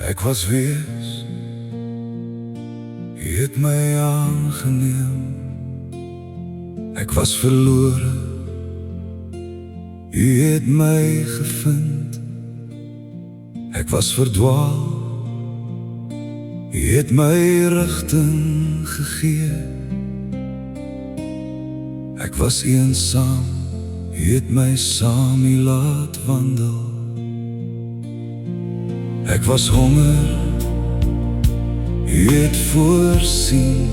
Ek was wees, U het my aangeneem. Ek was verlore, U het my gevind. Ek was verdwaal, U het my rigting gegee. Ek was eensaam, U het my saam U laat wandel. Ek was honger, U het voorsien.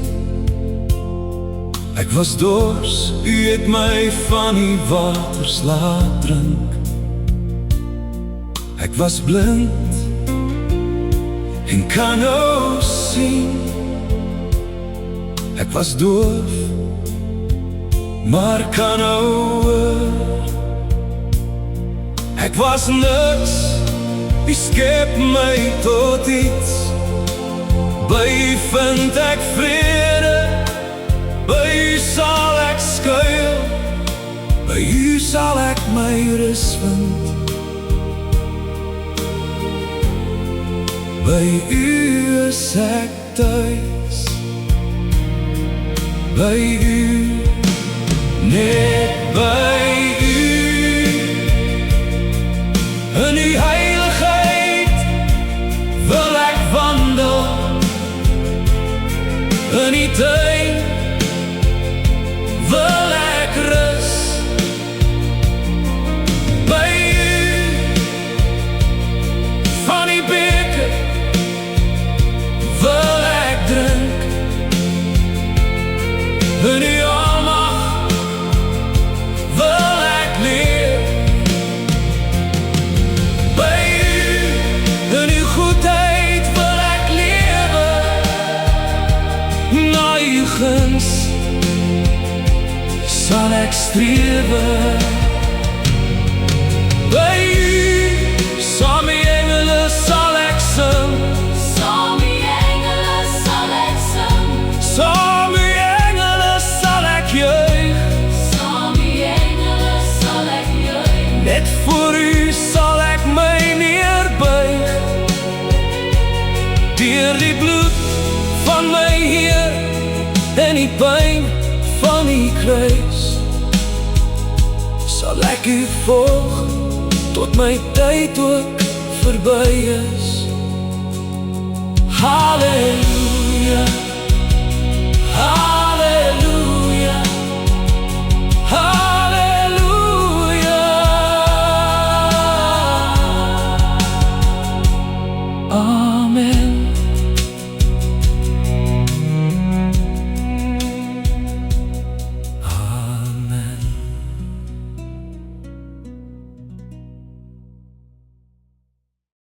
Ek was dors, U het my van die waters laat drink. Ek was blind en kan nou sien. Ek was doof, maar kan nou hoor. Ek was niks, U skep my tot iets. By U vind ek vrede, by U sal ek skuil, by U sal ek my rus vind. By U is ek thuis, by U, net by U. In U heiligheid wil ek wandel, in U tuin wil ek rus. By U, van die beker wil ek drink. In U almag wil ek leef. By U, in U goedheid wil ek lewe. Na U guns sal ek strewe. By U, saam die engele sal ek sing. Saam die engele sal ek sing. Saam die engele sal ek juig. Saam die engele sal ek juig. Net voor U sal ek my neerbuig. Deur die bloed van my Heer en die pyn van die kruis sal ek U volg tot my tyd ook verby is.